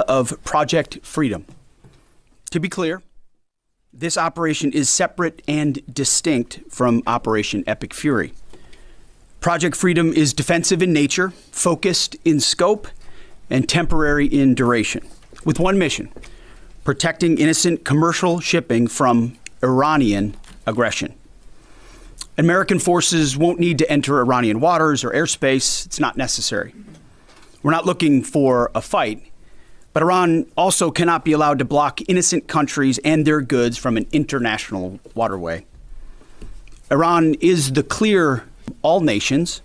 of Project Freedom. To be clear, this operation is separate and distinct from Operation Epic Fury. Project Freedom is defensive in nature, focused in scope, and temporary in duration, with one mission: protecting innocent commercial shipping from Iranian aggression. American forces won't need to enter Iranian waters or airspace. It's not necessary. We're not looking for a fight, but Iran also cannot be allowed to block innocent countries and their goods from an international waterway. Iran is the clear all nations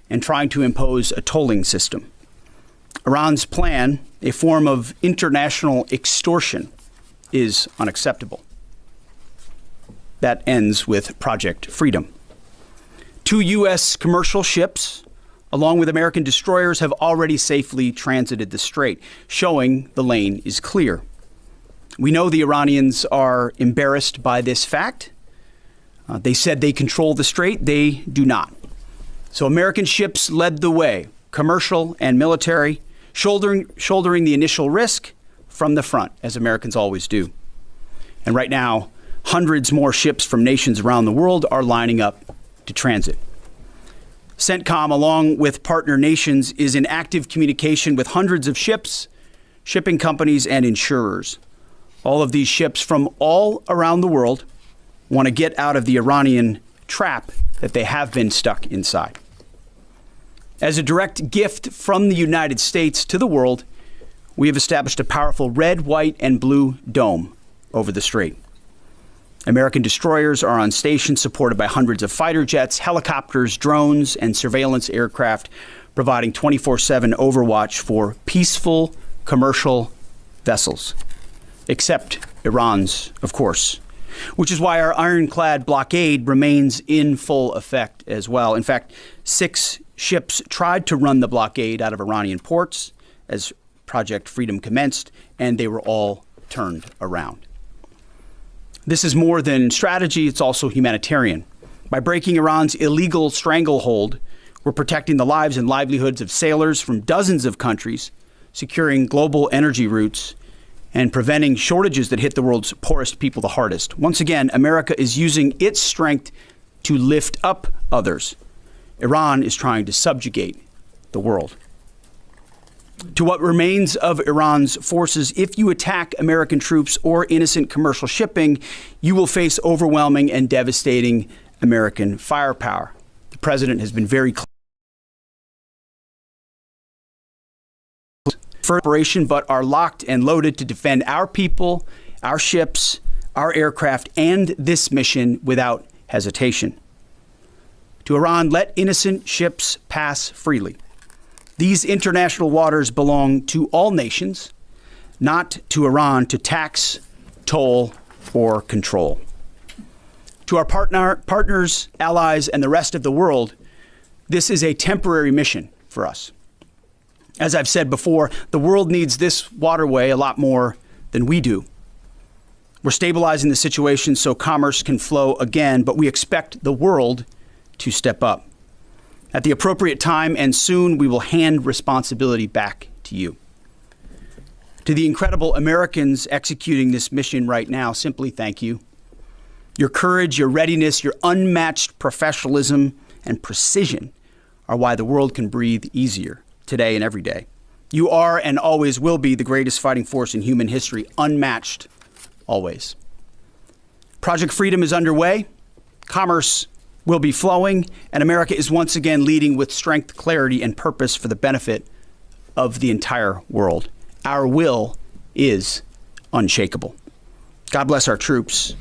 and trying to impose a tolling system. Iran's plan, a form of international extortion, is unacceptable. That ends with Project Freedom. 2 U.S. commercial ships, along with American destroyers, have already safely transited the strait, showing the lane is clear. We know the Iranians are embarrassed by this fact. They said they control the strait. They do not. So American ships led the way, commercial and military, shouldering the initial risk from the front, as Americans always do. And right now, hundreds more ships from nations around the world are lining up to transit. CENTCOM, along with partner nations, is in active communication with hundreds of ships, shipping companies, and insurers. All of these ships from all around the world want to get out of the Iranian trap that they have been stuck inside. As a direct gift from the United States to the world, we have established a powerful red, white, and blue dome over the strait. American destroyers are on station, supported by hundreds of fighter jets, helicopters, drones, and surveillance aircraft, providing 24/7 overwatch for peaceful commercial vessels, except Iran's, of course, which is why our ironclad blockade remains in full effect as well. In fact, 6 ships tried to run the blockade out of Iranian ports as Project Freedom commenced, and they were all turned around. This is more than strategy, it's also humanitarian. By breaking Iran's illegal stranglehold, we're protecting the lives and livelihoods of sailors from dozens of countries, securing global energy routes, and preventing shortages that hit the world's poorest people the hardest. Once again, America is using its strength to lift up others. Iran is trying to subjugate the world. To what remains of Iran's forces, if you attack American troops or innocent commercial shipping, you will face overwhelming and devastating American firepower. The president has been very clear for operation, but are locked and loaded to defend our people, our ships, our aircraft, and this mission without hesitation. To Iran, let innocent ships pass freely. These international waters belong to all nations, not to Iran to tax, toll, or control. To our partners, allies, and the rest of the world, this is a temporary mission for us. As I've said before, the world needs this waterway a lot more than we do. We're stabilizing the situation so commerce can flow again, but we expect the world to step up. At the appropriate time and soon, we will hand responsibility back to you. To the incredible Americans executing this mission right now, simply thank you. Your courage, your readiness, your unmatched professionalism and precision are why the world can breathe easier today and every day. You are and always will be the greatest fighting force in human history, unmatched always. Project Freedom is underway. Commerce will be flowing, and America is once again leading with strength, clarity, and purpose for the benefit of the entire world. Our will is unshakable. God bless our troops,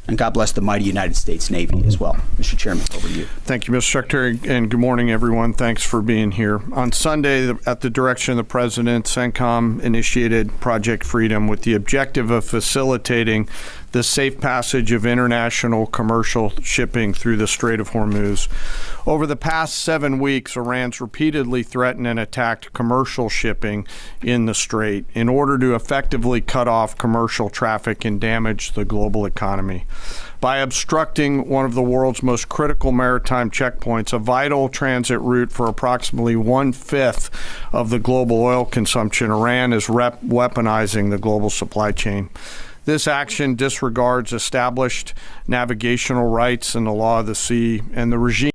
and God bless the mighty United States Navy as well. Mr. Chairman, over to you. Thank you, Mr. Secretary, and good morning, everyone. Thanks for being here. On Sunday, at the direction of the President, CENTCOM initiated Project Freedom with the objective of facilitating the safe passage of international commercial shipping through the Strait of Hormuz. Over the past 7 weeks, Iran's repeatedly threatened and attacked commercial shipping in the Strait in order to effectively cut off commercial traffic and damage the global economy. By obstructing one of the world's most critical maritime checkpoints, a vital transit route for approximately 1/5 of the global oil consumption, Iran is weaponizing the global supply chain. This action disregards established navigational rights and the law of the sea, and the regime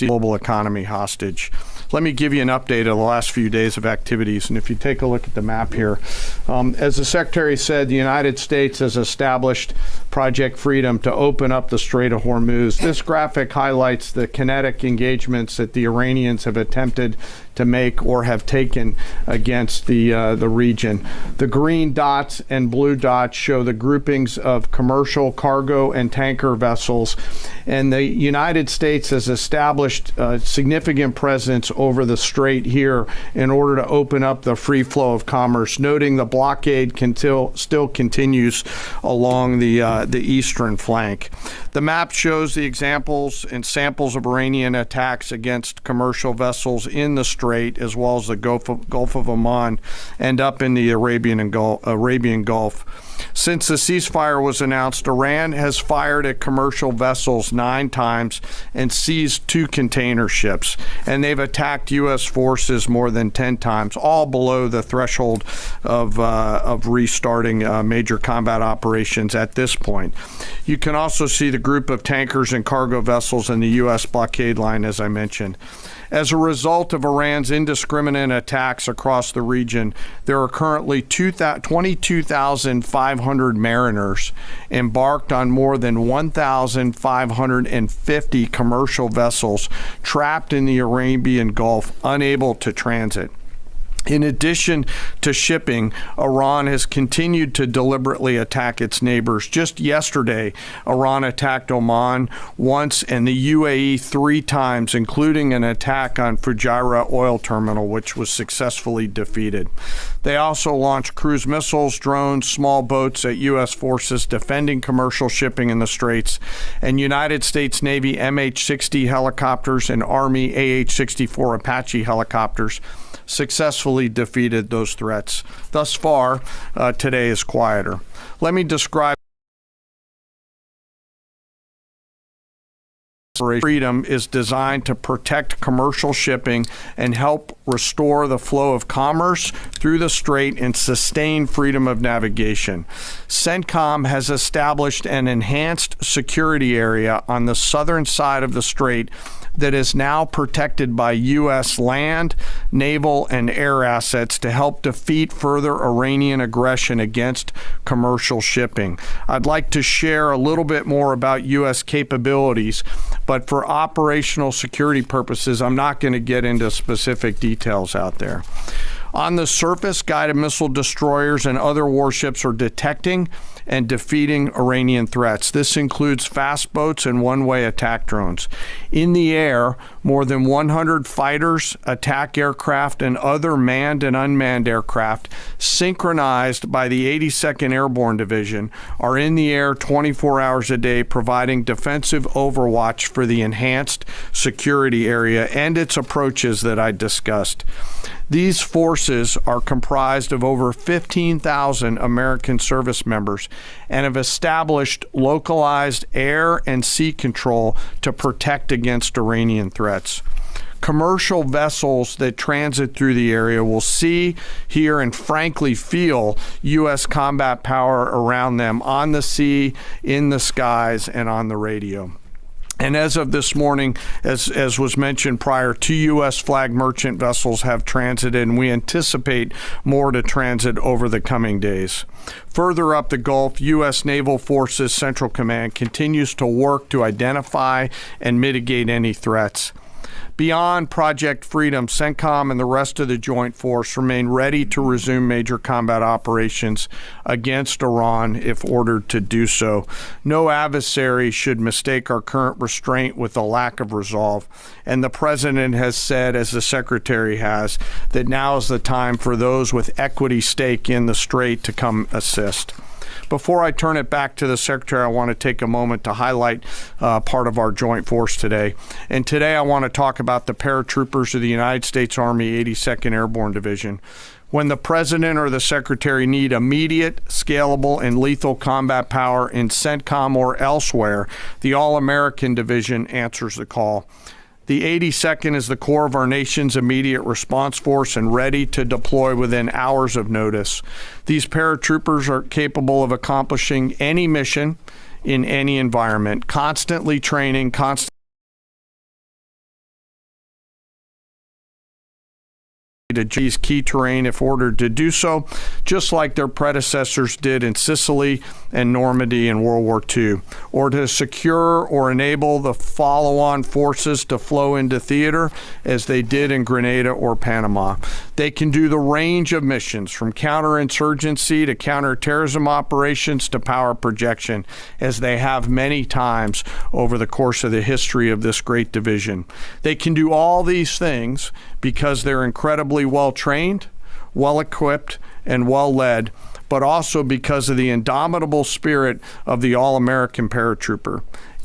global economy hostage. Let me give you an update of the last few days of activities. And if you take a look at the map here, as the Secretary said, the United States has established Project Freedom to open up the Strait of Hormuz. This graphic highlights the kinetic engagements that the Iranians have attempted to make or have taken against the region. The green dots and blue dots show the groupings of commercial, cargo, and tanker vessels. And the United States has established a significant presence over the strait here in order to open up the free flow of commerce, noting the blockade still continues along the eastern flank. The map shows the examples and samples of Iranian attacks against commercial vessels in the strait, as well as the Gulf of Oman and up in the Arabian Gulf. Since the ceasefire was announced, Iran has fired at commercial vessels 9 times and seized 2 container ships, and they've attacked U.S. forces more than 10 times, all below the threshold of restarting major combat operations at this point. You can also see the group of tankers and cargo vessels in the U.S. blockade line, as I mentioned. As a result of Iran's indiscriminate attacks across the region, there are currently 22,500 mariners embarked on more than 1,550 commercial vessels trapped in the Arabian Gulf, unable to transit. In addition to shipping, Iran has continued to deliberately attack its neighbors. Just yesterday, Iran attacked Oman once and the UAE 3 times, including an attack on Fujairah oil terminal, which was successfully defeated. They also launched cruise missiles, drones, small boats at U.S. forces defending commercial shipping in the Straits, and United States Navy MH-60 helicopters and Army AH-64 Apache helicopters successfully defeated those threats. Thus far, today is quieter. Let me describe. Freedom is designed to protect commercial shipping and help restore the flow of commerce through the strait and sustain freedom of navigation. CENTCOM has established an enhanced security area on the southern side of the strait that is now protected by U.S. land, naval, and air assets to help defeat further Iranian aggression against commercial shipping. I'd like to share a little bit more about U.S. capabilities, but for operational security purposes, I'm not going to get into specific details out there. On the surface, guided missile destroyers and other warships are detecting and defeating Iranian threats. This includes fast boats and one-way attack drones. In the air, more than 100 fighters, attack aircraft, and other manned and unmanned aircraft, synchronized by the 82nd Airborne Division, are in the air 24 hours a day, providing defensive overwatch for the enhanced security area and its approaches that I discussed. These forces are comprised of over 15,000 American service members and have established localized air and sea control to protect against Iranian threats. Commercial vessels that transit through the area will see, hear, and frankly feel U.S. combat power around them on the sea, in the skies, and on the radio. And as of this morning, as was mentioned prior, 2 U.S. flag merchant vessels have transited, and we anticipate more to transit over the coming days. Further up the Gulf, U.S. Naval Forces Central Command continues to work to identify and mitigate any threats. Beyond Project Freedom, CENTCOM and the rest of the Joint Force remain ready to resume major combat operations against Iran if ordered to do so. No adversary should mistake our current restraint with a lack of resolve. And the President has said, as the Secretary has, that now is the time for those with equity stake in the Strait to come assist. Before I turn it back to the Secretary, I want to take a moment to highlight part of our joint force today. And today I want to talk about the paratroopers of the United States Army 82nd Airborne Division. When the President or the Secretary need immediate, scalable, and lethal combat power in CENTCOM or elsewhere, the All-American Division answers the call. The 82nd is the core of our nation's immediate response force and ready to deploy within hours of notice. These paratroopers are capable of accomplishing any mission in any environment, constantly training, to seize key terrain if ordered to do so, just like their predecessors did in Sicily and Normandy in World War II, or to secure or enable the follow-on forces to flow into theater as they did in Grenada or Panama. They can do the range of missions from counterinsurgency to counterterrorism operations to power projection, as they have many times over the course of the history of this great division. They can do all these things because they're incredibly well trained, well equipped, and well led, but also because of the indomitable spirit of the All-American paratrooper.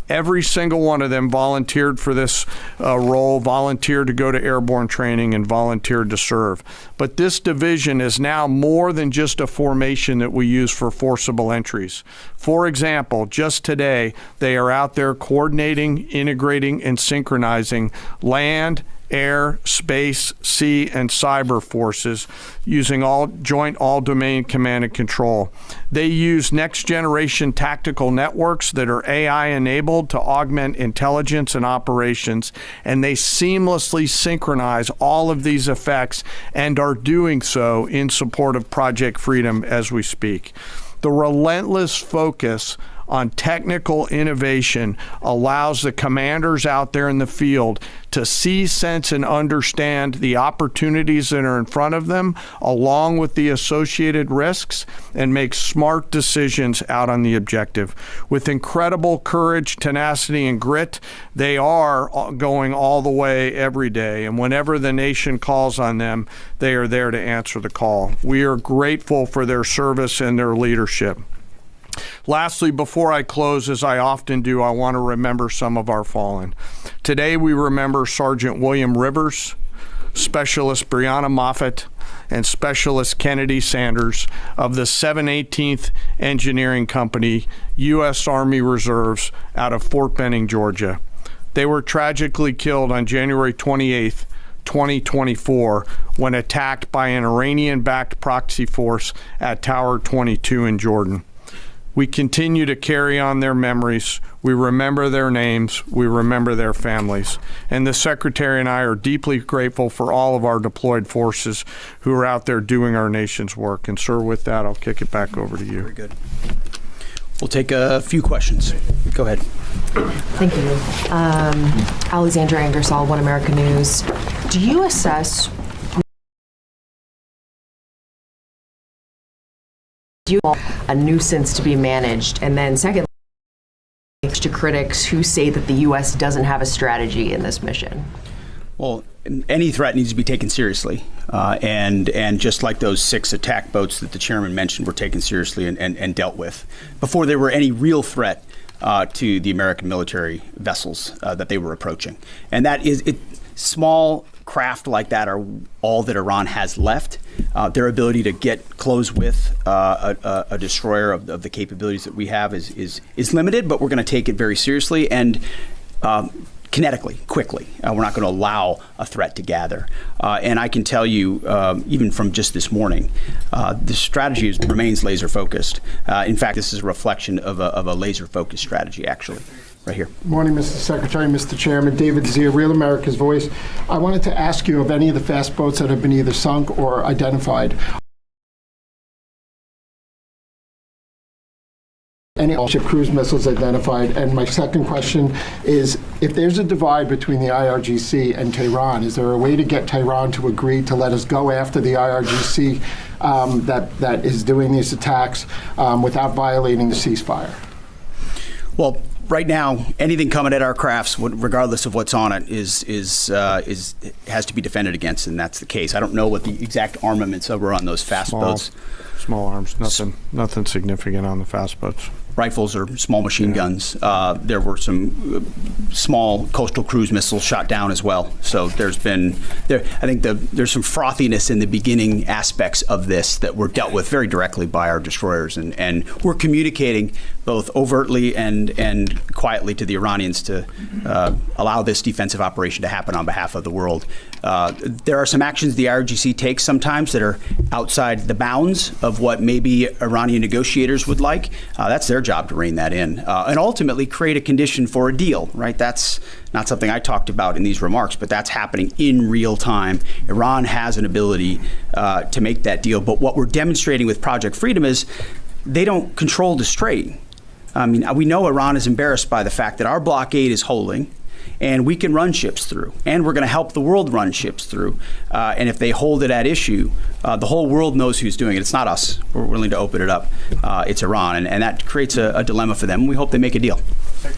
Every single one of them volunteered for this role, volunteered to go to airborne training, and volunteered to serve. But this division is now more than just a formation that we use for forcible entries. For example, just today, they are out there coordinating, integrating, and synchronizing land, air, space, sea, and cyber forces using joint all-domain command and control. They use next-generation tactical networks that are AI-enabled to augment intelligence and operations, and they seamlessly synchronize all of these effects and are doing so in support of Project Freedom as we speak. The relentless focus on technical innovation allows the commanders out there in the field to see, sense, and understand the opportunities that are in front of them, along with the associated risks, and make smart decisions out on the objective. With incredible courage, tenacity, and grit, they are going all the way every day, and whenever the nation calls on them, they are there to answer the call. We are grateful for their service and their leadership. Lastly, before I close, as I often do, I want to remember some of our fallen. Today, we remember Sergeant William Rivers, Specialist Brianna Moffett, and Specialist Kennedy Sanders of the 718th Engineering Company, U.S. Army Reserves, out of Fort Benning, Georgia. They were tragically killed on January 28th, 2024, when attacked by an Iranian-backed proxy force at Tower 22 in Jordan. We continue to carry on their memories. We remember their names. We remember their families. And the Secretary and I are deeply grateful for all of our deployed forces who are out there doing our nation's work. And sir, with that, I'll kick it back over to you. Very good. We'll take a few questions. Go ahead. Thank you. Alexandra Ingersoll, One America News. Do you assess a nuisance to be managed? And then secondly, to critics who say that the U.S. doesn't have a strategy in this mission? Well, any threat needs to be taken seriously. And just like those 6 attack boats that the chairman mentioned were taken seriously and dealt with before there were any real threat to the American military vessels that they were approaching. And that is it. Small craft like that are all that Iran has left. Their ability to close with a destroyer of the capabilities that we have is limited, but we're going to take it very seriously and kinetically, quickly. We're not going to allow a threat to gather. And I can tell you, even from just this morning, the strategy remains laser focused. In fact, this is a reflection of a laser focused strategy, actually. Right here. Good morning, Mr. Secretary, Mr. Chairman. David Zia, Real America's Voice. I wanted to ask you of any of the fast boats that have been either sunk or identified. Any ship cruise missiles identified? And my second question is, if there's a divide between the IRGC and Tehran, is there a way to get Tehran to agree to let us go after the IRGC that is doing these attacks without violating the ceasefire? Well, right now, anything coming at our crafts, regardless of what's on it, has to be defended against, and that's the case. I don't know what the exact armaments were on those fast boats. Small arms, nothing significant on the fast boats. Rifles or small machine guns. There were some small coastal cruise missiles shot down as well. So there's been, I think there's some frothiness in the beginning aspects of this that were dealt with very directly by our destroyers. And we're communicating both overtly and quietly to the Iranians to allow this defensive operation to happen on behalf of the world. There are some actions the IRGC takes sometimes that are outside the bounds of what maybe Iranian negotiators would like. That's their job to rein that in and ultimately create a condition for a deal, right? That's not something I talked about in these remarks, but that's happening in real time. Iran has an ability to make that deal. But what we're demonstrating with Project Freedom is they don't control the strait. I mean, we know Iran is embarrassed by the fact that our blockade is holding, and we can run ships through, and we're going to help the world run ships through. And if they hold it at issue, the whole world knows who's doing it. It's not us. We're willing to open it up. It's Iran, and that creates a dilemma for them. We hope they make a deal.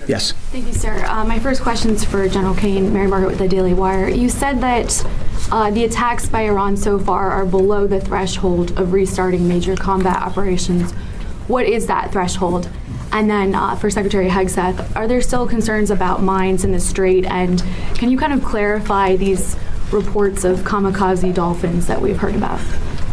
Yes. Thank you, sir. My first question is for General Kane. Mary Margaret with the Daily Wire. You said that the attacks by Iran so far are below the threshold of restarting major combat operations. What is that threshold? And then for Secretary Hegseth, are there still concerns about mines in the Strait? And can you kind of clarify these reports of kamikaze dolphins that we've heard about?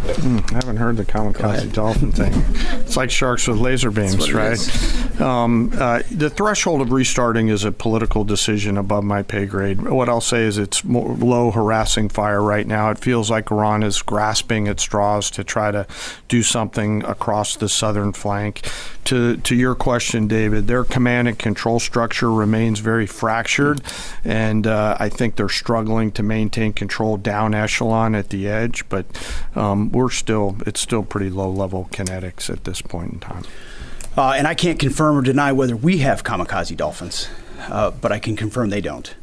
I haven't heard the kamikaze dolphin thing. It's like sharks with laser beams, right? The threshold of restarting is a political decision above my pay grade. What I'll say is it's low harassing fire right now. It feels like Iran is grasping at straws to try to do something across the southern flank. To your question, David, their command and control structure remains very fractured, and I think they're struggling to maintain control down echelon at the edge, but it's still pretty low level kinetics at this point in time. And I can't confirm or deny whether we have kamikaze dolphins, but I can confirm they don't.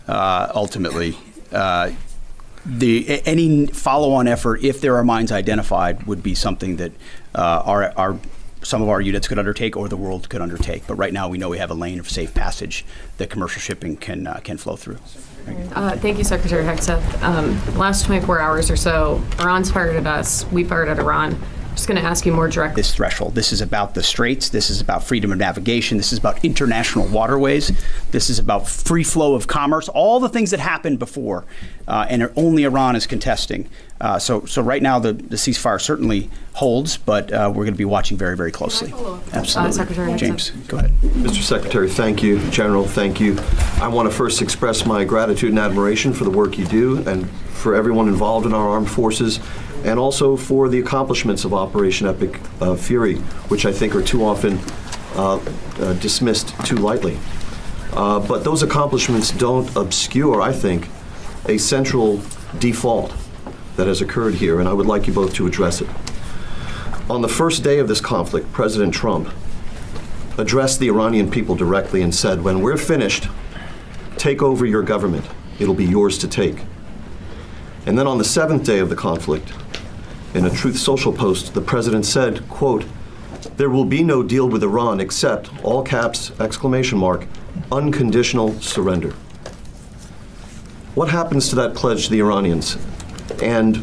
Ultimately, any follow-on effort, if there are mines identified, would be something that some of our units could undertake or the world could undertake. But right now we know we have a lane of safe passage that commercial shipping can flow through. Thank you, Secretary Hegseth. Last 24 hours or so, Iran's fired at us, we fired at Iran. Just going to ask you more directly. This threshold. This is about the straits. This is about freedom of navigation. This is about international waterways. This is about free flow of commerce. All the things that happened before, and only Iran is contesting. So right now the ceasefire certainly holds, but we're going to be watching very, very closely. Absolutely. Secretary James, go ahead. Mr. Secretary, thank you. General, thank you. I want to first express my gratitude and admiration for the work you do and for everyone involved in our armed forces, and also for the accomplishments of Operation Epic Fury, which I think are too often dismissed too lightly. But those accomplishments don't obscure, I think, a central default that has occurred here, and I would like you both to address it. On the first day of this conflict, President Trump addressed the Iranian people directly and said, when we're finished, take over your government. It'll be yours to take. And then on the seventh day of the conflict, in a Truth Social post, the president said, quote, there will be no deal with Iran except, all caps, exclamation mark, unconditional surrender. What happens to that pledge to the Iranians? And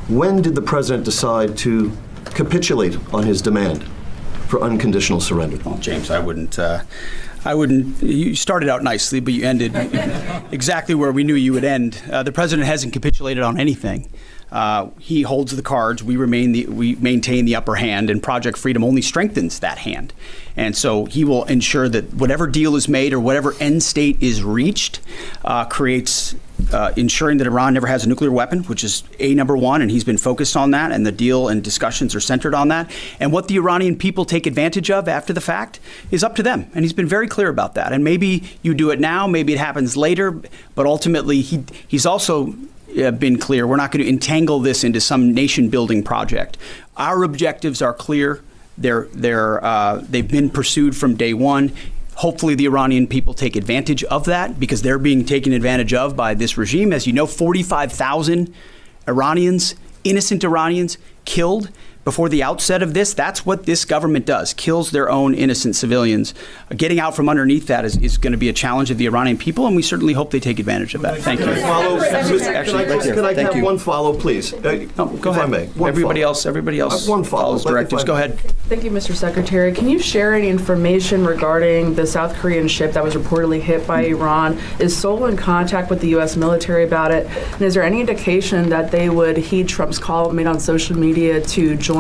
when did the president decide to capitulate on his demand for unconditional surrender? Well, James, I wouldn't. You started out nicely, but you ended exactly where we knew you would end. The president hasn't capitulated on anything. He holds the cards. We maintain the upper hand, and Project Freedom only strengthens that hand. And so he will ensure that whatever deal is made or whatever end state is reached creates ensuring that Iran never has a nuclear weapon, which is number one, and he's been focused on that, and the deal and discussions are centered on that. And what the Iranian people take advantage of after the fact is up to them, and he's been very clear about that. And maybe you do it now, maybe it happens later, but ultimately he's also been clear, we're not going to entangle this into some nation-building project. Our objectives are clear. They've been pursued from day one. Hopefully the Iranian people take advantage of that, because they're being taken advantage of by this regime. As you know, 45,000 Iranians, innocent Iranians, killed before the outset of this. That's what this government does, kills their own innocent civilians. Getting out from underneath that is going to be a challenge of the Iranian people, and we certainly hope they take advantage of that. Thank you. Could I have one follow, please? Go ahead. I may. Everybody else one follow. follows directives. Go ahead. Thank you, Mr. Secretary. Can you share any information regarding the South Korean ship that was reportedly hit by Iran? Is Seoul in contact with the U.S. military about it? And is there any indication that they would heed Trump's call made on social media to join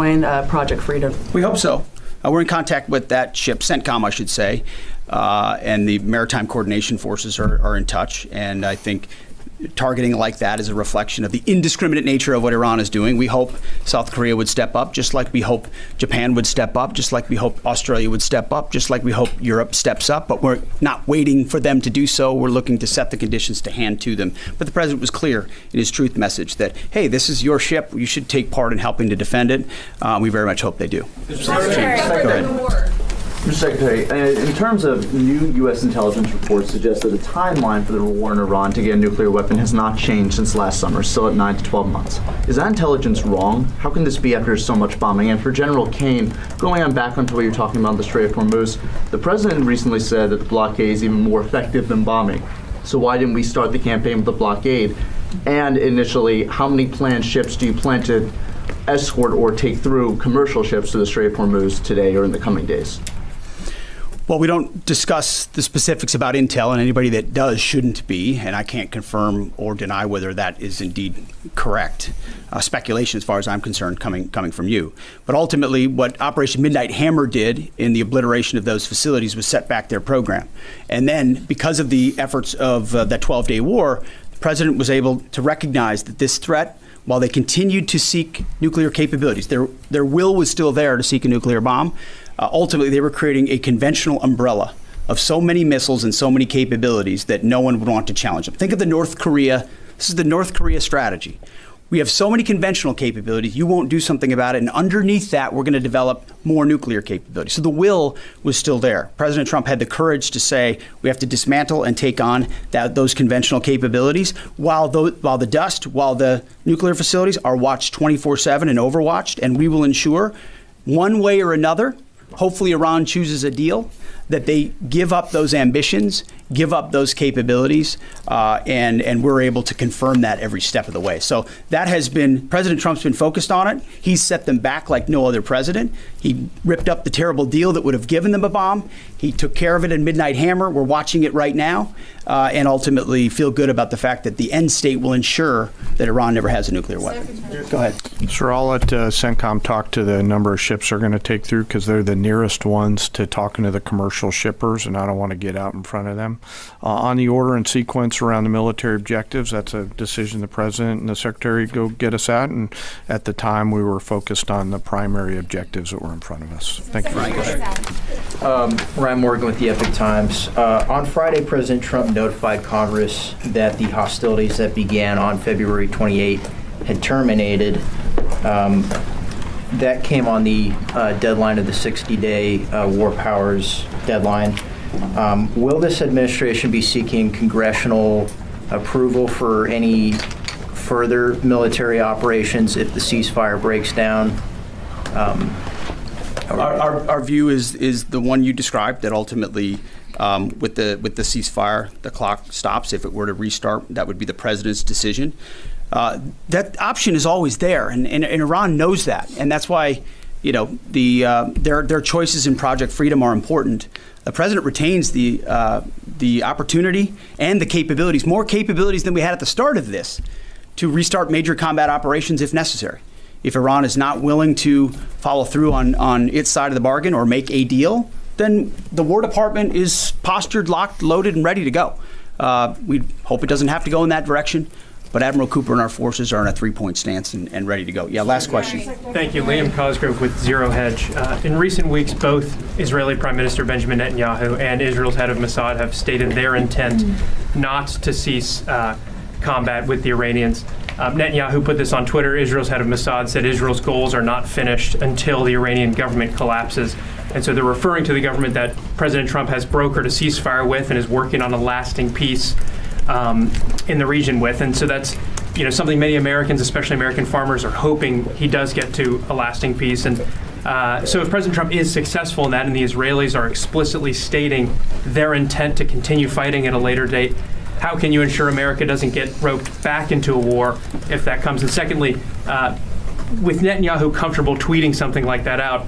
Project Freedom? We hope so. We're in contact with that ship, CENTCOM, I should say, and the Maritime Coordination Forces are in touch. And I think targeting like that is a reflection of the indiscriminate nature of what Iran is doing. We hope South Korea would step up, just like we hope Japan would step up, just like we hope Australia would step up, just like we hope Europe steps up. But we're not waiting for them to do so. We're looking to set the conditions to hand to them. But the president was clear in his truth message that, hey, this is your ship. You should take part in helping to defend it. We very much hope they do. Go ahead. Mr. Secretary, in terms of new U.S. intelligence reports suggest that the timeline for the war in Iran to get a nuclear weapon has not changed since last summer, still at 9 to 12 months. Is that intelligence wrong? How can this be after so much bombing? And for General Kane, going on back onto what you're talking about, the Strait of Hormuz, the president recently said that the blockade is even more effective than bombing. So why didn't we start the campaign with the blockade? And initially, how many planned ships do you plan to escort or take through commercial ships to the Strait of Hormuz today or in the coming days? Well, we don't discuss the specifics about intel, and anybody that does shouldn't be, and I can't confirm or deny whether that is indeed correct. Speculation, as far as I'm concerned, coming from you. But ultimately, what Operation Midnight Hammer did in the obliteration of those facilities was set back their program. And then, because of the efforts of that 12-day war, the president was able to recognize that this threat, while they continued to seek nuclear capabilities, their will was still there to seek a nuclear bomb. Ultimately, they were creating a conventional umbrella of so many missiles and so many capabilities that no one would want to challenge them. Think of the North Korea. This is the North Korea strategy. We have so many conventional capabilities, you won't do something about it. And underneath that, we're going to develop more nuclear capabilities. So the will was still there. President Trump had the courage to say we have to dismantle and take on those conventional capabilities while the nuclear facilities are watched 24/7 and overwatched. And we will ensure, one way or another, hopefully Iran chooses a deal, that they give up those ambitions, give up those capabilities, and we're able to confirm that every step of the way. So that has been, President Trump's been focused on it. He's set them back like no other president. He ripped up the terrible deal that would have given them a bomb. He took care of it in Midnight Hammer. We're watching it right now, and ultimately feel good about the fact that the end state will ensure that Iran never has a nuclear weapon. Go ahead. Sir, I'll let CENTCOM talk to the number of ships they're going to take through, because they're the nearest ones to talking to the commercial shippers, and I don't want to get out in front of them. On the order and sequence around the military objectives, that's a decision the President and the Secretary go get us at, and at the time we were focused on the primary objectives that were in front of us. Thank you. Ryan Morgan with the Epic Times. On Friday, President Trump notified Congress that the hostilities that began on February 28 had terminated. That came on the deadline of the 60-day war powers deadline. Will this administration be seeking congressional approval for any further military operations if the ceasefire breaks down? Our view is the one you described, that ultimately with the ceasefire, the clock stops. If it were to restart, that would be the president's decision. That option is always there, and Iran knows that, and that's why their choices in Project Freedom are important. The president retains the opportunity and the capabilities, more capabilities than we had at the start of this, to restart major combat operations if necessary. If Iran is not willing to follow through on its side of the bargain or make a deal, then the War Department is postured, locked, loaded, and ready to go. We hope it doesn't have to go in that direction, but Admiral Cooper and our forces are in a three-point stance and ready to go. Yeah, last question. Thank you. Liam Cosgrove with Zero Hedge. In recent weeks, both Israeli Prime Minister Benjamin Netanyahu and Israel's head of Mossad have stated their intent not to cease combat with the Iranians. Netanyahu put this on Twitter. Israel's head of Mossad said Israel's goals are not finished until the Iranian government collapses. And so they're referring to the government that President Trump has brokered a ceasefire with and is working on a lasting peace in the region with. And so that's something many Americans, especially American farmers, are hoping he does get to a lasting peace. And so if President Trump is successful in that and the Israelis are explicitly stating their intent to continue fighting at a later date, how can you ensure America doesn't get roped back into a war if that comes? And secondly, with Netanyahu comfortable tweeting something like that out,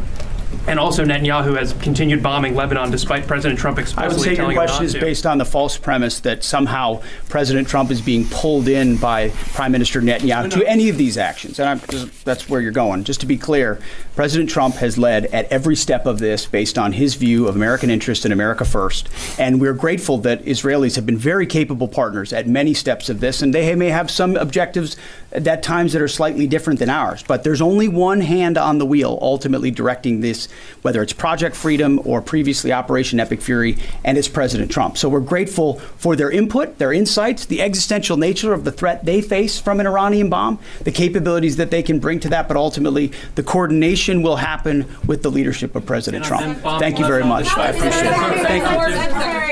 and also Netanyahu has continued bombing Lebanon despite President Trump explicitly telling him not to. I would say your question is based on the false premise that somehow President Trump is being pulled in by Prime Minister Netanyahu to any of these actions. And that's where you're going. Just to be clear, President Trump has led at every step of this based on his view of American interest and America first. And we're grateful that Israelis have been very capable partners at many steps of this. And they may have some objectives at times that are slightly different than ours. But there's only one hand on the wheel ultimately directing this, whether it's Project Freedom or previously Operation Epic Fury, and it's President Trump. So we're grateful for their input, their insights, the existential nature of the threat they face from an Iranian bomb, the capabilities that they can bring to that, but ultimately the coordination will happen with the leadership of President Trump. Thank you very much. I appreciate it. Thank you.